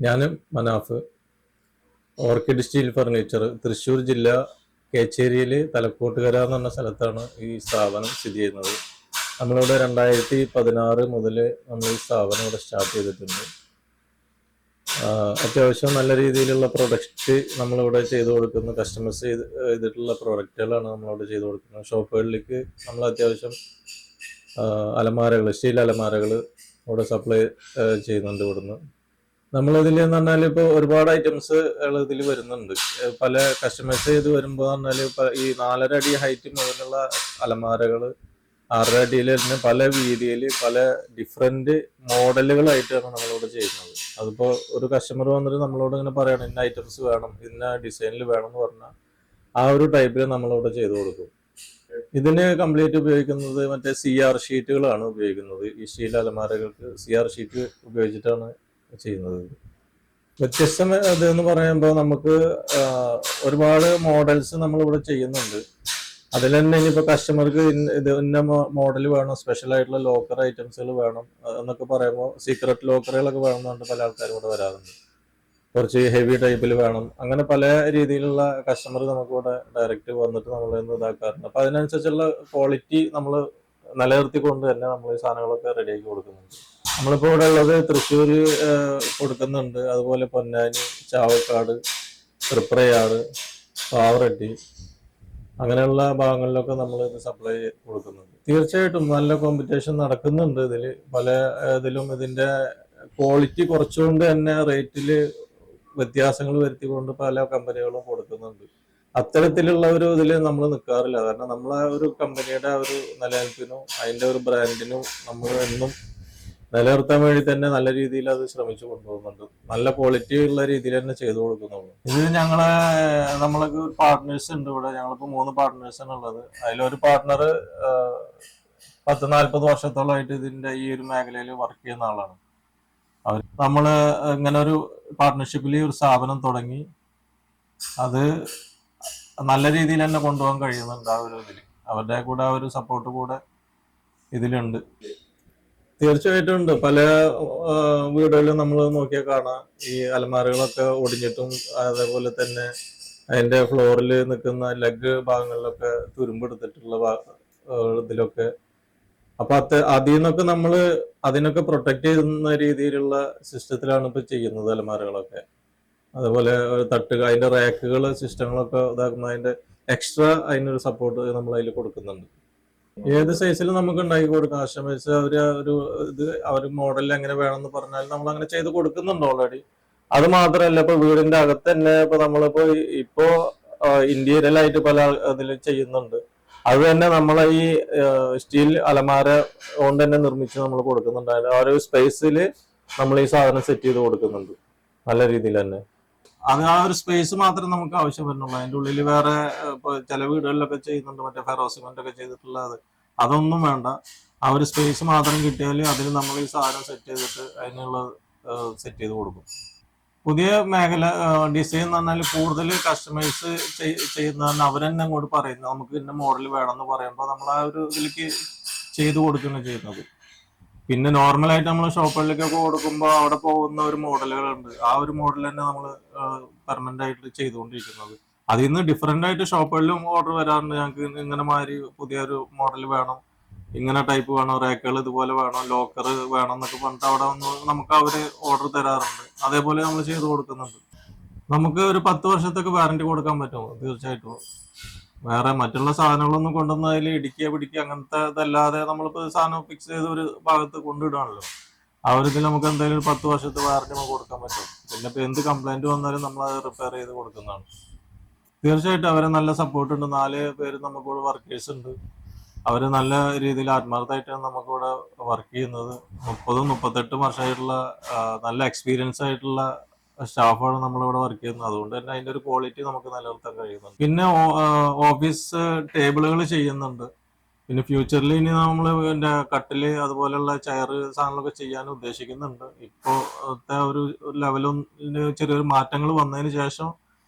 ഞാൻ Manaf orchid steel furniture Thrissur ജില്ല കേച്ചേരിയിൽ തലക്കോട്ടുകര എന്ന് പറഞ്ഞ സ്ഥലത്താണ് ഈ സ്ഥാപനം സ്ഥിതി ചെയ്യുന്നത്. നമ്മളിവിടെ 2016 മുതൽ നമ്മൾ ഈ സ്ഥാപനം ഇവിടെ സ്റ്റാർട്ട് ചെയ്തിട്ടുണ്ട്. അത്യാവശ്യം നല്ല രീതിയിലുള്ള പ്രൊഡക്റ്റ് നമ്മളിവിടെ ചെയ്തു കൊടുക്കുന്നു. കസ്റ്റമൈസ് ചെയ്തിട്ടുള്ള പ്രൊഡക്റ്റുകളാണ് നമ്മളിവിടെ ചെയ്തു കൊടുക്കുന്നത്. ഷോപ്പുകളിലേക്ക് നമ്മൾ അത്യാവശ്യം അലമാരകൾ, സ്റ്റീൽ അലമാരകൾ ഇവിടെ സപ്ലൈ ചെയ്യുന്നുണ്ട്. ഇവിടുന്ന് നമ്മളിതിൽ എന്ന് പറഞ്ഞാൽ ഇപ്പോൾ ഒരുപാട് ഐറ്റംസ് ഇതിൽ വരുന്നുണ്ട്. പല കസ്റ്റമൈസ് ചെയ്ത് വരുമ്പോൾ പറഞ്ഞാൽ ഈ 4.5 അടി ഹൈറ്റ് മുതലുള്ള അലമാരകൾ 6 അടിയിൽ തന്നെ പല വീതിയിൽ പല ഡിഫറെന്റ് മോഡലുകളായിട്ടാണ് നമ്മളിവിടെ ചെയ്യുന്നത്. അതിപ്പോൾ ഒരു കസ്റ്റമർ വന്നിട്ട് നമ്മളോട് ഇങ്ങനെ പറയണം ഇന്ന ഐറ്റംസ് വേണം, ഇന്ന ഡിസൈനിൽ വേണം എന്ന് പറഞ്ഞാൽ ആ ഒരു ടൈപ്പിൽ നമ്മളിവിടെ ചെയ്തു കൊടുക്കും. ഇതിന് കംപ്ലീറ്റ് ഉപയോഗിക്കുന്നത് മറ്റേ CR ഷീറ്റുകളാണ് ഉപയോഗിക്കുന്നത്. ഈ സ്റ്റീൽ അലമാരകൾക്ക് CR ഷീറ്റ് ഉപയോഗിച്ചിട്ടാണ് ചെയ്യുന്നത്. വ്യത്യസ്തം അതെന്ന് പറയുമ്പോൾ നമുക്ക് ഒരുപാട് മോഡൽസ് നമ്മളിവിടെ ചെയ്യുന്നുണ്ട്. അതിൽ തന്നെ ഇനിയിപ്പോൾ കസ്റ്റമർക്ക് ഇന്ന മോഡൽ വേണം, സ്പെഷ്യൽ ആയിട്ടുള്ള ലോക്കർ ഐറ്റംസുകൾ വേണം എന്നൊക്കെ പറയുമ്പോൾ സീക്രട്ട് ലോക്കറുകളൊക്കെ വേണമെന്നുണ്ട് പല ആൾക്കാരും ഇവിടെ വരാറുണ്ട്. കുറച്ച് ഹെവി ടൈപ്പിൽ വേണം, അങ്ങനെ പല രീതിയിലുള്ള കസ്റ്റമർ നമുക്കിവിടെ ഡയറക്റ്റ് വന്നിട്ട് നമ്മൾ ഇതാക്കാറുണ്ട്. അപ്പം അതിനനുസരിച്ചുള്ള ക്വാളിറ്റി നമ്മൾ നിലനിർത്തിക്കൊണ്ട് തന്നെ നമ്മൾ ഈ സാധനങ്ങളൊക്കെ റെഡിയാക്കി കൊടുക്കുന്നുണ്ട്. നമ്മളിപ്പോൾ ഇവിടെ ഉള്ളത് തൃശ്ശൂർ കൊടുക്കുന്നുണ്ട്, അതുപോലെ പൊന്നാനി, ചാവക്കാട്, തൃപ്രയാറ്, പാവറട്ടി അങ്ങനെയുള്ള ഭാഗങ്ങളിലൊക്കെ നമ്മൾ ഇത് സപ്ലൈ കൊടുക്കുന്നുണ്ട്. തീർച്ചയായിട്ടും നല്ല കോമ്പറ്റീഷൻ നടക്കുന്നുണ്ട്. പല ഇതിലും ഇതിന്റെ ക്വാളിറ്റി കുറച്ചുകൊണ്ട് തന്നെ റേറ്റിൽ വ്യത്യാസങ്ങൾ വരുത്തിക്കൊണ്ട് പല കമ്പനികളും കൊടുക്കുന്നുണ്ട്. അത്തരത്തിലുള്ള ഒരു ഇതിൽ നമ്മൾ നിൽക്കാറില്ല. കാരണം നമ്മളെ ഒരു കമ്പനിയുടെ ഒരു നിലനിൽപ്പിനും അതിന്റെ ഒരു ബ്രാൻഡിനും നമ്മൾ എന്നും നിലനിർത്താൻ വേണ്ടി തന്നെ നല്ല രീതിയിൽ അത് ശ്രമിച്ചു കൊണ്ടുപോകുന്നുണ്ട്. നല്ല ക്വാളിറ്റി ഉള്ള രീതിയിൽ തന്നെ ചെയ്തു കൊടുക്കുന്നുള്ളൂ. ഇത് നമ്മൾക്ക് പാർട്ട്നേഴ്സ് ഉണ്ട് ഇവിടെ. ഞങ്ങളിപ്പോൾ 3 പാർട്ട്നേഴ്സാണ് ഉള്ളത്. അതിലൊരു പാർട്ട്ണർ 10-40 വർഷത്തോളമായിട്ട് ഇതിന്റെ ഈ ഒരു മേഖലയിൽ വർക്ക് ചെയ്യുന്ന ആളാണ്. നമ്മൾ ഇങ്ങനെ ഒരു പാർട്ട്ണർഷിപ്പിൽ ഒരു സ്ഥാപനം തുടങ്ങി അത് നല്ല രീതിയിൽ തന്നെ കൊണ്ടുപോകാൻ കഴിയുന്നുണ്ട്. ആ ഒരു ഇതിൽ അവരുടെ കൂടെ ആ ഒരു സപ്പോർട്ട് കൂടെ ഇതിലുണ്ട്. തീർച്ചയായിട്ടും ഉണ്ട്. പല വീടുകളിലും നമ്മൾ നോക്കിയാൽ കാണാം ഈ അലമാരകളൊക്കെ ഒടിഞ്ഞിട്ടും അതേപോലെ തന്നെ അതിന്റെ ഫ്ലോറിൽ നിൽക്കുന്ന ലെഗ് ഭാഗങ്ങളിലൊക്കെ തുരുമ്പെടുത്തിട്ടുള്ള ഇതിലൊക്കെ. അപ്പൊ അതിൽ നിന്നൊക്കെ നമ്മൾ അതിനൊക്കെ പ്രൊട്ടക്ട് ചെയ്യുന്ന രീതിയിലുള്ള സിസ്റ്റത്തിലാണ് ഇപ്പൊ ചെയ്യുന്നത് അലമാരകളൊക്കെ. അതുപോലെ തട്ടുക, അതിന്റെ റാക്കുകൾ സിസ്റ്റങ്ങളൊക്കെ ഇതാക്കുന്ന അതിന്റെ എക്സ്ട്രാ അതിനൊരു സപ്പോർട്ട് നമ്മൾ അതിൽ കൊടുക്കുന്നുണ്ട്. ഏത് സൈസിൽ നമുക്ക് ഉണ്ടാക്കി കൊടുക്കാം. കസ്റ്റമേഴ്സ് അവർ മോഡലിൽ എങ്ങനെ വേണമെന്ന് പറഞ്ഞാൽ നമ്മൾ അങ്ങനെ ചെയ്ത് കൊടുക്കുന്നുണ്ട് ഓൾറെഡി. അത് മാത്രമല്ല, ഇപ്പൊ വീടിന്റെ അകത്ത് തന്നെ ഇപ്പോ ഇന്റീരിയൽ ആയിട്ട് പല ഇതിൽ ചെയ്യുന്നുണ്ട്. അത് തന്നെ നമ്മളെ ഈ സ്റ്റീൽ അലമാര കൊണ്ട് തന്നെ നിർമ്മിച്ച് നമ്മൾ കൊടുക്കുന്നുണ്ട്. ആ ഒരു സ്പേസിൽ നമ്മൾ ഈ സാധനം സെറ്റ് ചെയ്ത് കൊടുക്കുന്നുണ്ട് നല്ല രീതിയിൽ തന്നെ. അത് ആ ഒരു സ്പേസ് മാത്രമേ നമുക്ക് ആവശ്യം വരുന്നുള്ളൂ. അതിന്റെ ഉള്ളിൽ വേറെ ഇപ്പൊ ചില വീടുകളിലൊക്കെ ചെയ്യുന്നുണ്ട് മറ്റേ ഫെറോസിമെന്റ് ഒക്കെ ചെയ്തിട്ടുള്ളത്. അതൊന്നും വേണ്ട. ആ ഒരു സ്പേസ് മാത്രം കിട്ടിയാൽ അതിൽ നമ്മൾ ഈ സാധനം സെറ്റ് ചെയ്തിട്ട് അതിനുള്ള സെറ്റ് ചെയ്ത് കൊടുക്കും. പുതിയ മേഖല ഡിസൈൻ എന്ന് പറഞ്ഞാൽ കൂടുതൽ കസ്റ്റമൈസ് ചെയ്യുന്ന അവർ തന്നെ അങ്ങോട്ട് പറയുന്നത് നമുക്ക് ഇന്ന മോഡൽ വേണമെന്ന് പറയുമ്പോൾ നമ്മൾ ആ ഒരു ഇതിലേക്ക് ചെയ്തു കൊടുക്കുകയാണ് ചെയ്യുന്നത്. പിന്നെ നോർമലായിട്ട് നമ്മൾ ഷോപ്പുകളിലേക്കൊക്കെ കൊടുക്കുമ്പോൾ അവിടെ പോകുന്ന ഒരു മോഡലുകളുണ്ട്. ആ ഒരു മോഡൽ തന്നെ നമ്മൾ പെർമനന്റ് ആയിട്ട് ചെയ്തുകൊണ്ടിരിക്കുന്നത്. അതിൽ നിന്ന് ഡിഫറെന്റ് ആയിട്ട് ഷോപ്പുകളിലും ഓർഡർ വരാറുണ്ട്. ഞങ്ങൾക്ക് ഇങ്ങനെ മാതിരി പുതിയൊരു മോഡൽ വേണം, ഇങ്ങനെ ടൈപ്പ് വേണം, റാക്കുകൾ ഇതുപോലെ വേണം, ലോക്കർ വേണം എന്നൊക്കെ പറഞ്ഞിട്ട് അവിടെ വന്ന് നമുക്ക് അവര് ഓർഡർ തരാറുണ്ട്. അതേപോലെ നമ്മൾ ചെയ്ത് കൊടുക്കുന്നുണ്ട്. നമുക്ക് ഒരു 10 വർഷത്തേക്ക് വാറന്റി കൊടുക്കാൻ പറ്റുമോ? തീർച്ചയായിട്ടും. വേറെ മറ്റുള്ള സാധനങ്ങളൊന്നും കൊണ്ടുവന്ന് അതിൽ ഇടിക്കുക പിടിക്കുക അങ്ങനത്തെ ഇതല്ലാതെ നമ്മളിപ്പോൾ സാധനം ഫിക്സ് ചെയ്ത് ഒരു ഭാഗത്ത് കൊണ്ടിടുകയാണല്ലോ. ആ ഒരു ഇതിൽ നമുക്ക് എന്തായാലും ഒരു 10 വർഷത്തെ വാറന്റി നമുക്ക് കൊടുക്കാൻ പറ്റും. പിന്നെ ഇപ്പൊ എന്ത് കംപ്ലൈന്റ് വന്നാലും നമ്മൾ അത് റിപ്പയർ ചെയ്ത് കൊടുക്കുന്നതാണ്. തീർച്ചയായിട്ടും അവരെ നല്ല സപ്പോർട്ട് ഉണ്ട്. 4 പേര് നമുക്കിവിടെ വർക്കേഴ്സ് ഉണ്ട്. അവര് നല്ല രീതിയിൽ ആത്മാർത്ഥമായിട്ടാണ് നമുക്കിവിടെ വർക്ക് ചെയ്യുന്നത്. 30-38 വർഷമായിട്ടുള്ള നല്ല എക്സ്പീരിയൻസ് ആയിട്ടുള്ള സ്റ്റാഫാണ് നമ്മളിവിടെ വർക്ക് ചെയ്യുന്നത്. അതുകൊണ്ട് തന്നെ അതിന്റെ ഒരു ക്വാളിറ്റി നമുക്ക് നിലനിർത്താൻ കഴിയുന്നുണ്ട്. പിന്നെ ഓഫീസ് ടേബിളുകൾ ചെയ്യുന്നുണ്ട്. പിന്നെ ഫ്യൂച്ചറിൽ ഇനി നമ്മൾ പിന്നെ കട്ടില് അതുപോലെയുള്ള ചെയർ സാധനങ്ങളൊക്കെ ചെയ്യാൻ ഉദ്ദേശിക്കുന്നുണ്ട്. ഇപ്പോഴത്തെ ഒരു ലെവലും ചെറിയൊരു മാറ്റങ്ങൾ വന്നതിന് ശേഷം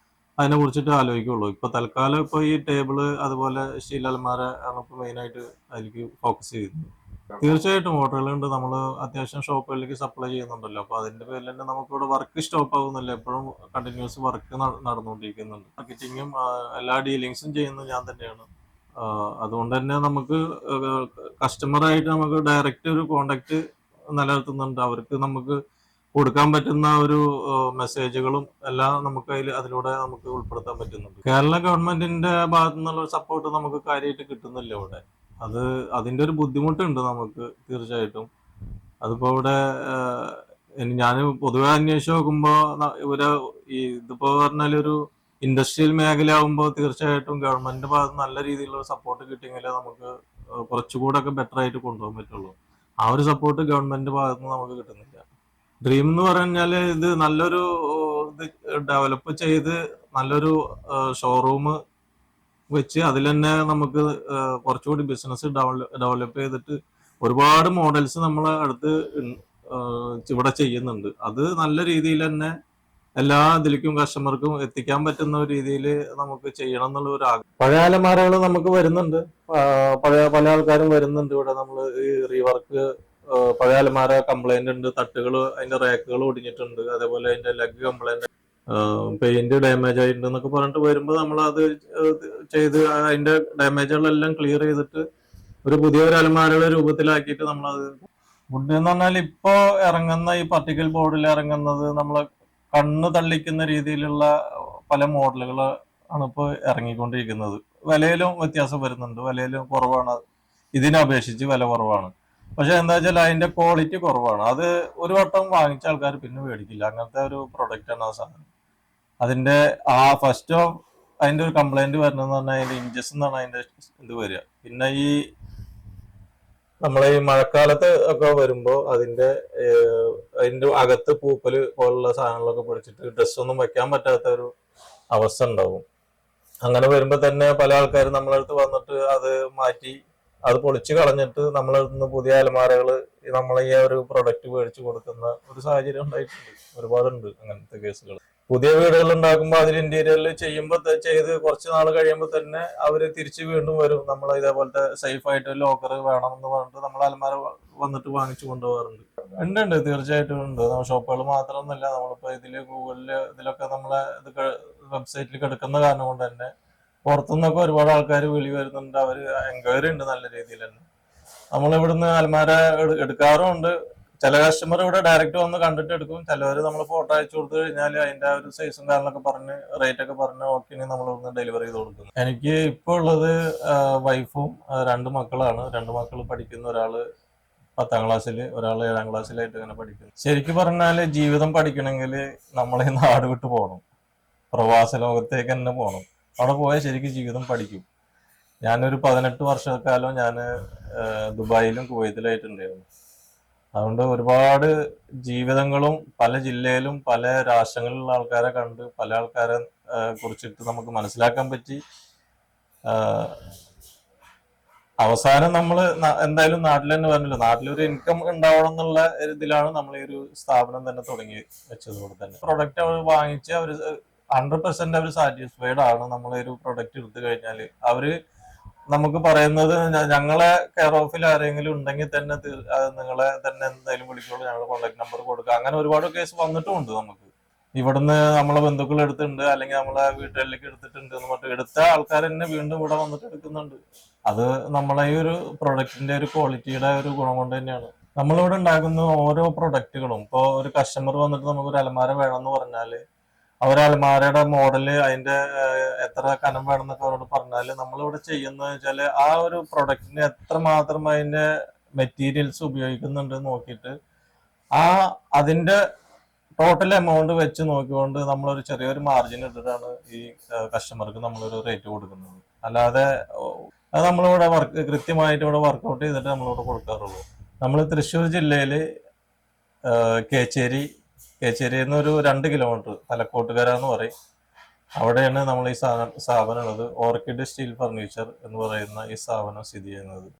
അതിനെ കുറിച്ചിട്ട് ആലോചിക്കുള്ളൂ. ഇപ്പൊ തൽക്കാലം ഈ ടേബിള് അതുപോലെ സ്റ്റീൽ അലമാര ആണ് ഇപ്പൊ മെയിനായിട്ട് അതിലേക്ക് ഫോക്കസ് ചെയ്യുന്നത്. തീർച്ചയായിട്ടും ഓർഡറുകളുണ്ട്. നമ്മൾ അത്യാവശ്യം ഷോപ്പുകളിലേക്ക് സപ്ലൈ ചെയ്യുന്നുണ്ടല്ലോ. അപ്പൊ അതിന്റെ പേരിൽ തന്നെ നമുക്കിവിടെ വർക്ക് സ്റ്റോപ്പ് ആവുന്നില്ല. എപ്പോഴും കണ്ടിന്യൂസ് വർക്ക് നടന്നുകൊണ്ടിരിക്കുന്നുണ്ട്. മാർക്കറ്റിങ്ങും എല്ലാ ഡീലിങ്സും ചെയ്യുന്നത് ഞാൻ തന്നെയാണ്. അതുകൊണ്ട് തന്നെ നമുക്ക് കസ്റ്റമറായിട്ട് നമുക്ക് ഡയറക്റ്റ് ഒരു കോണ്ടാക്ട് നിലനിർത്തുന്നുണ്ട്. അവർക്ക് നമുക്ക് കൊടുക്കാൻ പറ്റുന്ന ഒരു മെസ്സേജുകളും എല്ലാം നമുക്ക് അതിലൂടെ നമുക്ക് ഉൾപ്പെടുത്താൻ പറ്റുന്നുണ്ട്. കേരള ഗവൺമെന്റിന്റെ ഭാഗത്തു നിന്നുള്ള സപ്പോർട്ട് നമുക്ക് കാര്യമായിട്ട് കിട്ടുന്നില്ല ഇവിടെ. അത് അതിന്റെ ഒരു ബുദ്ധിമുട്ടുണ്ട് നമുക്ക് തീർച്ചയായിട്ടും. അതിപ്പോ ഇവിടെ ഞാൻ പൊതുവെ അന്വേഷിച്ച് നോക്കുമ്പോ ഇവര് ഇതിപ്പോ പറഞ്ഞാലൊരു ഇൻഡസ്ട്രിയൽ മേഖല ആകുമ്പോൾ തീർച്ചയായിട്ടും ഗവൺമെന്റിന്റെ ഭാഗത്ത് നല്ല രീതിയിലുള്ള സപ്പോർട്ട് കിട്ടിയെങ്കിലേ നമുക്ക് കുറച്ചുകൂടെ ഒക്കെ ബെറ്റർ ആയിട്ട് കൊണ്ടുപോകാൻ പറ്റുള്ളൂ. ആ ഒരു സപ്പോർട്ട് ഗവൺമെന്റ് ഭാഗത്ത് നിന്ന് നമുക്ക് കിട്ടുന്നില്ല. ഡ്രീം എന്ന് പറഞ്ഞാല് ഇത് നല്ലൊരു ഇത് ഡെവലപ്പ് ചെയ്ത് നല്ലൊരു ഷോറൂം വെച്ച് അതിൽ തന്നെ നമുക്ക് കുറച്ചുകൂടി ബിസിനസ് ഡെവലപ്പ് ചെയ്തിട്ട് ഒരുപാട് മോഡൽസ് നമ്മളെ അടുത്ത് ഇവിടെ ചെയ്യുന്നുണ്ട്. അത് നല്ല രീതിയിൽ തന്നെ എല്ലാ ഇതിലേക്കും കസ്റ്റമർക്കും എത്തിക്കാൻ പറ്റുന്ന ഒരു രീതിയിൽ നമുക്ക് ചെയ്യണം എന്നുള്ള ഒരു ആഗ്രഹം. പഴയ അലമാരകൾ നമുക്ക് വരുന്നുണ്ട്. പഴയ പല ആൾക്കാരും വരുന്നുണ്ട് ഇവിടെ. നമ്മൾ ഈ റീവർക്ക് പഴയ അലമാര കംപ്ലൈന്റ് ഉണ്ട്, തട്ടുകൾ അതിന്റെ റാക്കുകൾ ഒടിഞ്ഞിട്ടുണ്ട്, അതേപോലെ അതിന്റെ ലെഗ് കംപ്ലൈന്റ്, പെയിന്റ് ഡാമേജ് ആയിട്ടുണ്ട് എന്നൊക്കെ പറഞ്ഞിട്ട് വരുമ്പോൾ നമ്മൾ അത് ചെയ്ത് അതിന്റെ ഡാമേജുകളെല്ലാം ക്ലിയർ ചെയ്തിട്ട് ഒരു പുതിയൊരു അലമാരയുടെ രൂപത്തിലാക്കിയിട്ട് നമ്മളത് വുഡ് എന്ന് പറഞ്ഞാൽ ഇപ്പോ ഇറങ്ങുന്ന ഈ പർട്ടിക്കൽ ബോർഡിൽ ഇറങ്ങുന്നത് നമ്മളെ കണ്ണ് തള്ളിക്കുന്ന രീതിയിലുള്ള പല മോഡലുകൾ ആണ് ഇപ്പോൾ ഇറങ്ങിക്കൊണ്ടിരിക്കുന്നത്. വിലയിലും വ്യത്യാസം വരുന്നുണ്ട്, വിലയിലും കുറവാണ്, ഇതിനെ അപേക്ഷിച്ച് വില കുറവാണ്. പക്ഷെ എന്താ വെച്ചാൽ അതിന്റെ ക്വാളിറ്റി കുറവാണ്. അത് ഒരു വട്ടം വാങ്ങിച്ച ആൾക്കാർ പിന്നെ മേടിക്കില്ല. അങ്ങനത്തെ ഒരു പ്രൊഡക്റ്റ് ആണ് ആ സാധനം. അതിന്റെ ഫസ്റ്റ് ഓഫ് അതിന്റെ ഒരു കംപ്ലൈന്റ് വരുന്നതെന്ന് പറഞ്ഞാൽ അതിന്റെ ഇഞ്ചസ് എന്നാണ് അതിന്റെ ഇത് വരിക. പിന്നെ ഈ നമ്മളെ ഈ മഴക്കാലത്ത് ഒക്കെ വരുമ്പോ അതിന്റെ അകത്ത് പൂപ്പല് പോലുള്ള സാധനങ്ങളൊക്കെ പിടിച്ചിട്ട് ഡ്രസ്സൊന്നും വെക്കാൻ പറ്റാത്ത ഒരു അവസ്ഥ ഉണ്ടാവും. അങ്ങനെ വരുമ്പോ തന്നെ പല ആൾക്കാരും നമ്മളടുത്ത് വന്നിട്ട് അത് മാറ്റി അത് പൊളിച്ചു കളഞ്ഞിട്ട് നമ്മളടുത്ത് നിന്ന് പുതിയ അലമാരകൾ നമ്മളെ ഈ ഒരു പ്രൊഡക്റ്റ് മേടിച്ചു കൊടുക്കുന്ന ഒരു സാഹചര്യം ഉണ്ടായിട്ടുണ്ട്. ഒരുപാടുണ്ട് അങ്ങനത്തെ കേസുകൾ. പുതിയ വീടുകൾ ഉണ്ടാക്കുമ്പോൾ അതിൽ ഇന്റീരിയറിൽ ചെയ്യുമ്പോൾ ചെയ്ത് കുറച്ച് നാൾ കഴിയുമ്പോൾ തന്നെ അവര് തിരിച്ച് വീണ്ടും വരും. നമ്മൾ ഇതേപോലത്തെ സേഫ് ആയിട്ട് ലോക്കർ വേണം എന്ന് പറഞ്ഞിട്ട് നമ്മൾ അലമാര വന്നിട്ട് വാങ്ങിച്ചു കൊണ്ടുപോകാറുണ്ട്. ഉണ്ട് തീർച്ചയായിട്ടും ഉണ്ട്. ഷോപ്പുകൾ മാത്രമൊന്നുമല്ല, നമ്മളിപ്പോ ഇതില് ഗൂഗിളില് ഇതിലൊക്കെ നമ്മളെ ഇത് വെബ്സൈറ്റിൽ കിടക്കുന്ന കാരണം കൊണ്ട് തന്നെ പുറത്തുനിന്നൊക്കെ ഒരുപാട് ആൾക്കാർ വിളി വരുന്നുണ്ട്. അവര് എൻക്വയറി ഉണ്ട് നല്ല രീതിയിൽ തന്നെ. നമ്മൾ ഇവിടുന്ന് അലമാര എടുക്കാറുമുണ്ട്. ചില കസ്റ്റമർ ഇവിടെ ഡയറക്റ്റ് വന്ന് കണ്ടിട്ട് എടുക്കും. ചിലവർ നമ്മൾ ഫോട്ടോ അയച്ചു കൊടുത്തു കഴിഞ്ഞാൽ അതിന്റെ ഒരു സൈസും കാര്യങ്ങളൊക്കെ പറഞ്ഞ് റേറ്റ് ഒക്കെ പറഞ്ഞ് ഓക്കെ നമ്മൾ ഇവിടുന്ന് ഡെലിവറി ചെയ്ത് കൊടുക്കുന്നു. എനിക്ക് ഇപ്പോൾ ഉള്ളത് വൈഫും 2 മക്കളാണ്. 2 മക്കൾ പഠിക്കുന്ന, ഒരാള് 10ാം ക്ലാസ്സിൽ, ഒരാൾ 7ാം ക്ലാസ്സിലായിട്ട് ഇങ്ങനെ പഠിക്കുന്നു. ശരിക്കും പറഞ്ഞാല് ജീവിതം പഠിക്കണമെങ്കിൽ നമ്മൾ ഈ നാട് വിട്ട് പോകണം, പ്രവാസ ലോകത്തേക്ക് തന്നെ പോകണം. അവിടെ പോയാൽ ശരിക്കും ജീവിതം പഠിക്കും. ഞാനൊരു 18 വർഷക്കാലം ഞാൻ ദുബായിലും കുവൈത്തിലായിട്ടുണ്ടായിരുന്നു. അതുകൊണ്ട് ഒരുപാട് ജീവിതങ്ങളും പല ജില്ലയിലും പല രാഷ്ട്രങ്ങളിലുള്ള ആൾക്കാരെ കണ്ട് പല ആൾക്കാരെ കുറിച്ചിട്ട് നമുക്ക് മനസ്സിലാക്കാൻ പറ്റി. അവസാനം നമ്മൾ എന്തായാലും നാട്ടിൽ തന്നെ പറഞ്ഞല്ലോ, നാട്ടിലൊരു ഇൻകം ഉണ്ടാവണം എന്നുള്ള ഇതിലാണ് നമ്മൾ ഈ ഒരു സ്ഥാപനം തന്നെ തുടങ്ങി വെച്ചതുകൊണ്ട് തന്നെ പ്രൊഡക്റ്റ് അവർ വാങ്ങിച്ച് അവർ 100% അവർ സാറ്റിസ്ഫൈഡ് ആണ്. നമ്മളൊരു പ്രൊഡക്റ്റ് എടുത്തു കഴിഞ്ഞാൽ അവര് നമുക്ക് പറയുന്നത് ഞങ്ങളെ കെയർ ഓഫിൽ ആരെങ്കിലും ഉണ്ടെങ്കിൽ തന്നെ നിങ്ങളെ തന്നെ എന്തായാലും വിളിക്കുള്ളൂ, ഞങ്ങൾ കോൺടാക്ട് നമ്പർ കൊടുക്കുക. അങ്ങനെ ഒരുപാട് കേസ് വന്നിട്ടുമുണ്ട്. നമുക്ക് ഇവിടുന്ന് നമ്മളെ ബന്ധുക്കൾ എടുത്തിട്ടുണ്ട്, അല്ലെങ്കിൽ നമ്മളെ വീട്ടുകളിലേക്ക് എടുത്തിട്ടുണ്ട് എന്ന് പറഞ്ഞിട്ട് എടുത്ത ആൾക്കാർ തന്നെ വീണ്ടും ഇവിടെ വന്നിട്ട് എടുക്കുന്നുണ്ട്. അത് നമ്മളെ ഈ ഒരു പ്രൊഡക്റ്റിന്റെ ഒരു ക്വാളിറ്റിയുടെ ഒരു ഗുണം കൊണ്ട് തന്നെയാണ്. നമ്മളിവിടെ ഉണ്ടാക്കുന്ന ഓരോ പ്രൊഡക്റ്റുകളും, ഇപ്പോൾ ഒരു കസ്റ്റമർ വന്നിട്ട് നമുക്ക് ഒരു അലമാര വേണമെന്ന് പറഞ്ഞാല് അവർ അലമാരയുടെ മോഡല് അതിന്റെ എത്ര കനം വേണമെന്നൊക്കെ അവരോട് പറഞ്ഞാൽ നമ്മളിവിടെ ചെയ്യുന്നത് വെച്ചാൽ ആ ഒരു പ്രൊഡക്റ്റിന് എത്രമാത്രം അതിന്റെ മെറ്റീരിയൽസ് ഉപയോഗിക്കുന്നുണ്ട് നോക്കിയിട്ട് അതിന്റെ ടോട്ടൽ എമൗണ്ട് വെച്ച് നോക്കിക്കൊണ്ട് നമ്മളൊരു ചെറിയൊരു മാർജിൻ ഇട്ടിട്ടാണ് ഈ കസ്റ്റമർക്ക് നമ്മളൊരു റേറ്റ് കൊടുക്കുന്നത്. അല്ലാതെ അത് നമ്മളിവിടെ കൃത്യമായിട്ട് ഇവിടെ വർക്കൗട്ട് ചെയ്തിട്ട് നമ്മളിവിടെ കൊടുക്കാറുള്ളൂ. നമ്മൾ തൃശ്ശൂർ ജില്ലയില് കേച്ചേരി എന്നൊരു 2 കിലോമീറ്റർ തലക്കോട്ടുകര എന്ന് പറയും, അവിടെയാണ് നമ്മൾ ഈ സ്ഥാപനം ഉള്ളത്. ഓർക്കിഡ് സ്റ്റീൽ ഫർണിച്ചർ എന്ന് പറയുന്ന ഈ സ്ഥാപനം സ്ഥിതി ചെയ്യുന്നത്.